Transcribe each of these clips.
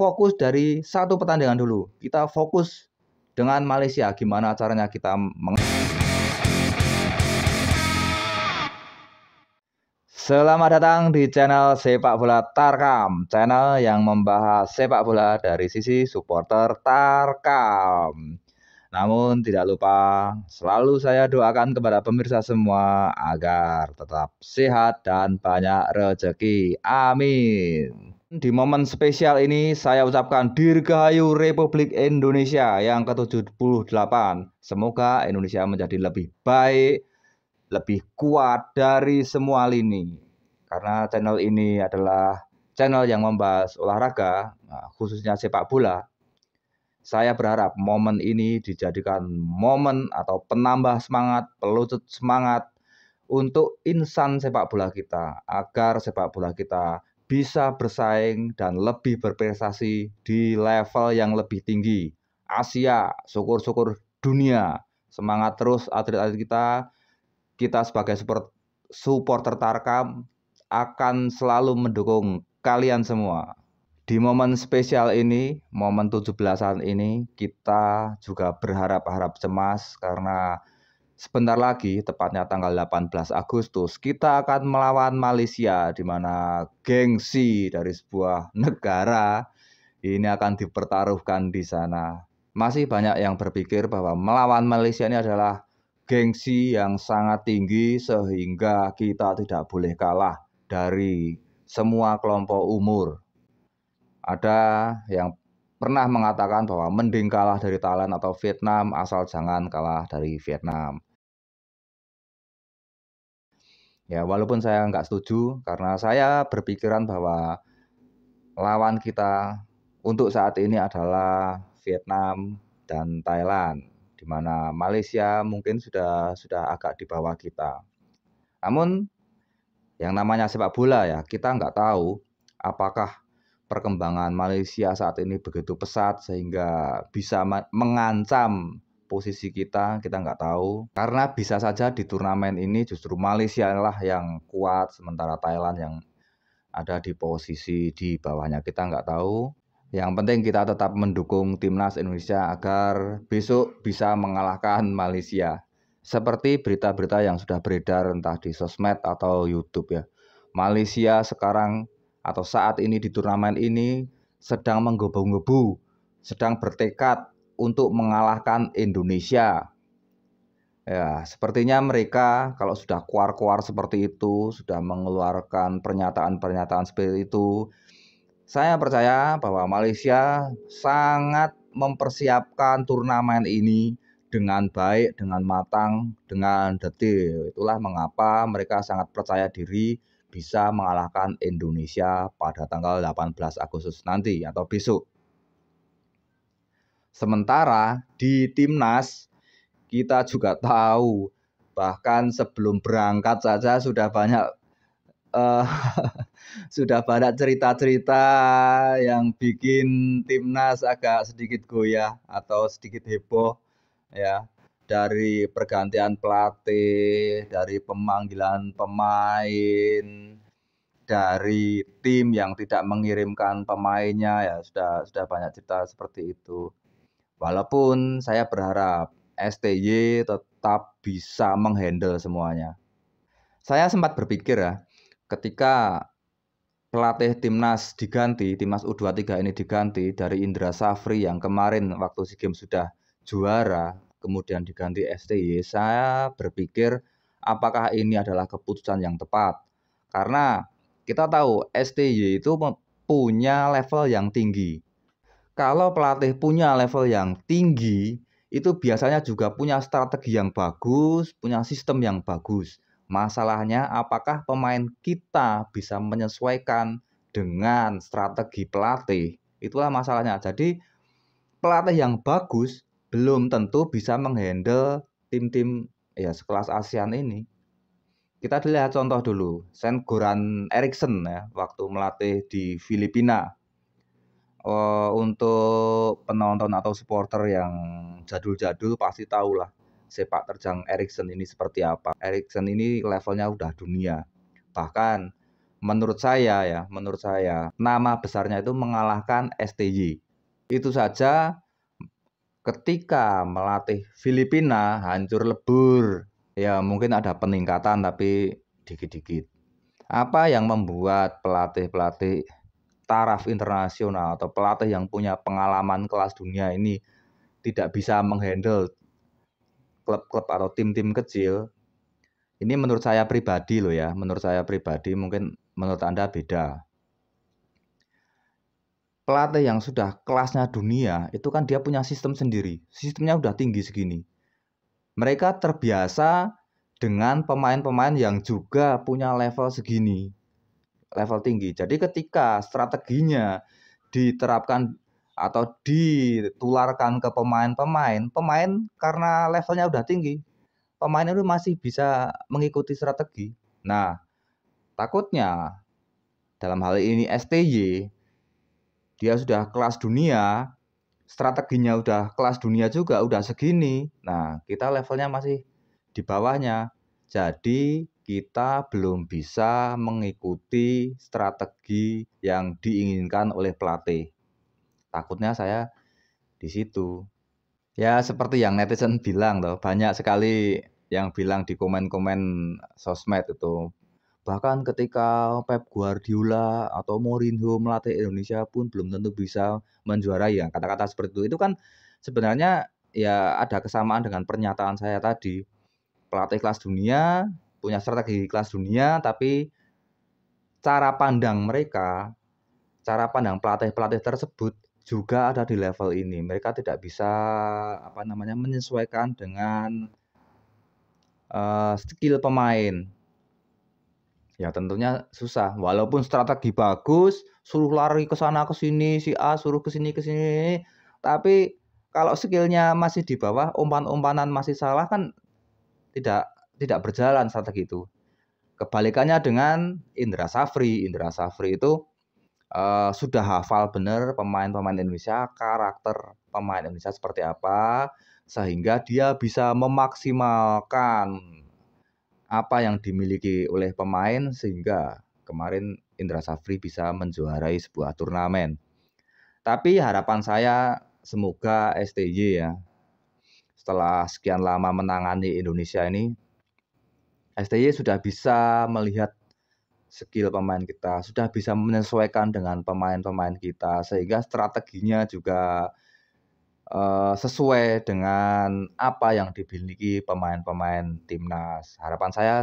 fokus dari satu pertandingan dulu. Kita fokus dengan Malaysia. Gimana caranya kita Selamat datang di channel Sepak Bola Tarkam, channel yang membahas sepak bola dari sisi supporter Tarkam. Namun tidak lupa, selalu saya doakan kepada pemirsa semua agar tetap sehat dan banyak rezeki. Amin. Di momen spesial ini saya ucapkan Dirgahayu Republik Indonesia yang ke-78. Semoga Indonesia menjadi lebih baik, lebih kuat dari semua lini. Karena channel ini adalah channel yang membahas olahraga, khususnya sepak bola. Saya berharap momen ini dijadikan momen atau penambah semangat, pelucut semangat untuk insan sepak bola kita, agar sepak bola kita bisa bersaing dan lebih berprestasi di level yang lebih tinggi. Asia, syukur-syukur dunia. Semangat terus atlet-atlet kita. Kita sebagai supporter Tarkam akan selalu mendukung kalian semua. Di momen spesial ini, momen 17-an ini, kita juga berharap-harap cemas karena sebentar lagi, tepatnya tanggal 18 Agustus, kita akan melawan Malaysia, di mana gengsi dari sebuah negara ini akan dipertaruhkan di sana. Masih banyak yang berpikir bahwa melawan Malaysia ini adalah gengsi yang sangat tinggi sehingga kita tidak boleh kalah dari semua kelompok umur. Ada yang pernah mengatakan bahwa mending kalah dari Thailand atau Vietnam asal jangan kalah dari Vietnam. Ya, walaupun saya nggak setuju karena saya berpikiran bahwa lawan kita untuk saat ini adalah Vietnam dan Thailand, di mana Malaysia mungkin sudah agak di bawah kita. Namun yang namanya sepak bola ya, kita nggak tahu apakah perkembangan Malaysia saat ini begitu pesat sehingga bisa mengancam posisi kita nggak tahu. Karena bisa saja di turnamen ini justru Malaysia lah yang kuat, sementara Thailand yang ada di posisi di bawahnya, kita nggak tahu. Yang penting kita tetap mendukung timnas Indonesia agar besok bisa mengalahkan Malaysia. Seperti berita-berita yang sudah beredar entah di sosmed atau YouTube ya. Malaysia sekarang atau saat ini di turnamen ini sedang menggebu-gebu, sedang bertekad untuk mengalahkan Indonesia. Ya, sepertinya mereka kalau sudah keluar-keluar seperti itu, sudah mengeluarkan pernyataan-pernyataan seperti itu, saya percaya bahwa Malaysia sangat mempersiapkan turnamen ini dengan baik, dengan matang, dengan detail. Itulah mengapa mereka sangat percaya diri bisa mengalahkan Indonesia pada tanggal 18 Agustus nanti atau besok. Sementara di timnas kita juga tahu, bahkan sebelum berangkat saja sudah banyak sudah banyak cerita-cerita yang bikin timnas agak sedikit goyah atau sedikit heboh ya. Dari pergantian pelatih, dari pemanggilan pemain, dari tim yang tidak mengirimkan pemainnya ya, sudah banyak cerita seperti itu. Walaupun saya berharap STY tetap bisa menghandle semuanya. Saya sempat berpikir ya, ketika pelatih timnas diganti, timnas U23 ini diganti dari Indra Safri yang kemarin waktu SEA Games sudah juara, kemudian diganti STY, saya berpikir apakah ini adalah keputusan yang tepat. Karena kita tahu STY itu punya level yang tinggi. Kalau pelatih punya level yang tinggi, itu biasanya juga punya strategi yang bagus, punya sistem yang bagus. Masalahnya apakah pemain kita bisa menyesuaikan dengan strategi pelatih? Itulah masalahnya. Jadi pelatih yang bagus belum tentu bisa menghandle tim-tim ya sekelas ASEAN ini. Kita lihat contoh dulu, Sven-Goran Eriksson ya, waktu melatih di Filipina. Untuk penonton atau supporter yang jadul-jadul pasti tahulah sepak terjang Eriksson ini seperti apa. Eriksson ini levelnya udah dunia. Bahkan menurut saya nama besarnya itu mengalahkan STY. Itu saja ketika melatih Filipina hancur lebur. Ya mungkin ada peningkatan tapi dikit-dikit. Apa yang membuat pelatih-pelatih taraf internasional atau pelatih yang punya pengalaman kelas dunia ini tidak bisa menghandle klub-klub atau tim-tim kecil? Ini menurut saya pribadi loh ya, menurut saya pribadi, mungkin menurut Anda beda. Pelatih yang sudah kelasnya dunia itu kan dia punya sistem sendiri, sistemnya udah tinggi segini. Mereka terbiasa dengan pemain-pemain yang juga punya level segini, level tinggi. Jadi ketika strateginya diterapkan atau ditularkan ke pemain-pemain, pemain karena levelnya udah tinggi, pemain itu masih bisa mengikuti strategi. Nah, takutnya dalam hal ini STY, dia sudah kelas dunia, strateginya udah kelas dunia juga, udah segini. Nah, kita levelnya masih di bawahnya. Jadi, kita belum bisa mengikuti strategi yang diinginkan oleh pelatih. Takutnya saya di situ. Ya, seperti yang netizen bilang loh, banyak sekali yang bilang di komen-komen sosmed itu. Bahkan ketika Pep Guardiola atau Mourinho melatih Indonesia pun belum tentu bisa menjuarai ya. Kata-kata seperti itu kan sebenarnya ya ada kesamaan dengan pernyataan saya tadi. Pelatih kelas dunia, punya strategi kelas dunia, tapi cara pandang mereka, cara pandang pelatih-pelatih tersebut juga ada di level ini. Mereka tidak bisa menyesuaikan dengan skill pemain. Ya tentunya susah. Walaupun strategi bagus, suruh lari ke sana ke sini, si A suruh ke sini, tapi kalau skillnya masih di bawah, umpan-umpanan masih salah kan tidak tidak berjalan strategi itu. Kebalikannya dengan Indra Safri. Indra Safri itu sudah hafal benar pemain-pemain Indonesia, karakter pemain Indonesia seperti apa, sehingga dia bisa memaksimalkan apa yang dimiliki oleh pemain sehingga kemarin Indra Safri bisa menjuarai sebuah turnamen. Tapi harapan saya semoga STY ya, setelah sekian lama menangani Indonesia ini, STY sudah bisa melihat skill pemain kita, sudah bisa menyesuaikan dengan pemain-pemain kita, sehingga strateginya juga sesuai dengan apa yang dimiliki pemain-pemain timnas. Harapan saya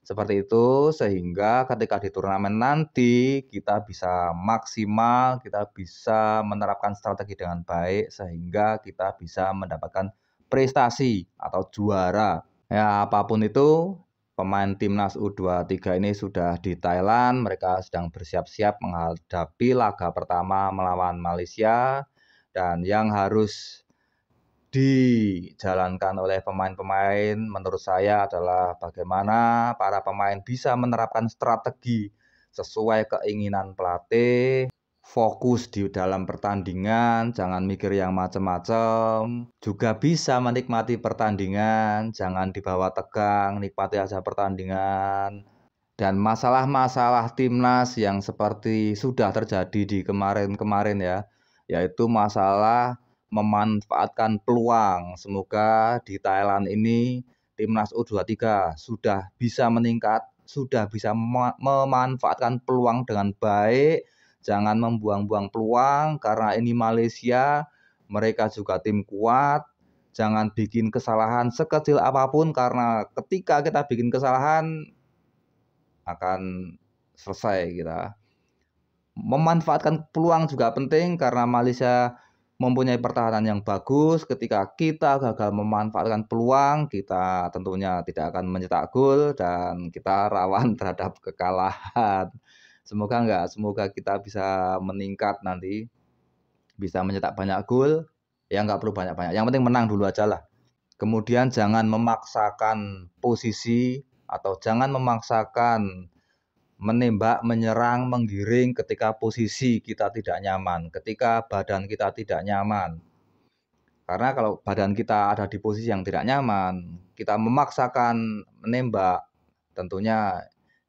seperti itu, sehingga ketika di turnamen nanti kita bisa maksimal, kita bisa menerapkan strategi dengan baik, sehingga kita bisa mendapatkan prestasi atau juara. Ya, apapun itu, pemain timnas U23 ini sudah di Thailand, mereka sedang bersiap-siap menghadapi laga pertama melawan Malaysia, dan yang harus dijalankan oleh pemain-pemain menurut saya adalah bagaimana para pemain bisa menerapkan strategi sesuai keinginan pelatih, fokus di dalam pertandingan, jangan mikir yang macam-macam, juga bisa menikmati pertandingan, jangan dibawa tegang, nikmati aja pertandingan. Dan masalah-masalah timnas yang seperti sudah terjadi di kemarin-kemarin ya, yaitu masalah memanfaatkan peluang. Semoga di Thailand ini timnas U23 sudah bisa meningkat, sudah bisa memanfaatkan peluang dengan baik. Jangan membuang-buang peluang karena ini Malaysia, mereka juga tim kuat. Jangan bikin kesalahan sekecil apapun karena ketika kita bikin kesalahan akan selesai kita. Memanfaatkan peluang juga penting karena Malaysia mempunyai pertahanan yang bagus. Ketika kita gagal memanfaatkan peluang, kita tentunya tidak akan mencetak gol dan kita rawan terhadap kekalahan. Semoga kita bisa meningkat nanti, bisa mencetak banyak gol. Ya nggak perlu banyak-banyak, yang penting menang dulu aja lah. Kemudian jangan memaksakan posisi atau jangan memaksakan menembak, menyerang, menggiring ketika posisi kita tidak nyaman, ketika badan kita tidak nyaman. Karena kalau badan kita ada di posisi yang tidak nyaman, kita memaksakan menembak, tentunya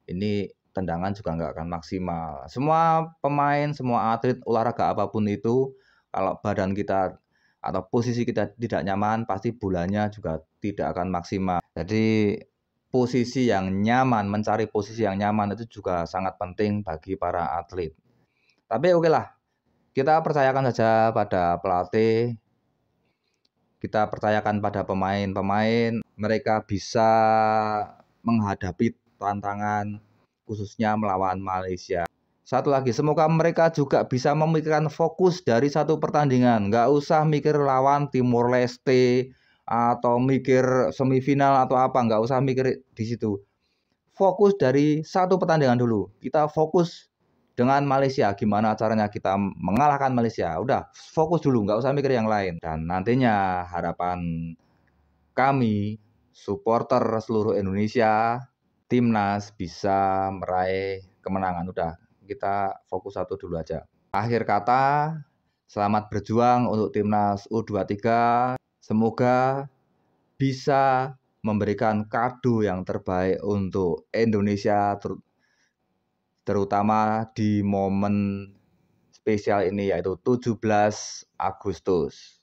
ini tendangan juga nggak akan maksimal. Semua pemain, semua atlet olahraga apapun itu, kalau badan kita atau posisi kita tidak nyaman, pasti bolanya juga tidak akan maksimal. Jadi posisi yang nyaman, mencari posisi yang nyaman itu juga sangat penting bagi para atlet. Tapi oke lah, kita percayakan saja pada pelatih, kita percayakan pada pemain-pemain, mereka bisa menghadapi tantangan khususnya melawan Malaysia. Satu lagi, semoga mereka juga bisa memikirkan fokus dari satu pertandingan. Nggak usah mikir lawan Timor Leste atau mikir semifinal atau apa. Nggak usah mikir di situ. Fokus dari satu pertandingan dulu. Kita fokus dengan Malaysia. Gimana caranya kita mengalahkan Malaysia. Udah, fokus dulu. Nggak usah mikir yang lain. Dan nantinya harapan kami, supporter seluruh Indonesia, timnas bisa meraih kemenangan. Udah, kita fokus satu dulu aja. Akhir kata, selamat berjuang untuk timnas U23. Semoga bisa memberikan kado yang terbaik untuk Indonesia, terutama di momen spesial ini, yaitu 17 Agustus.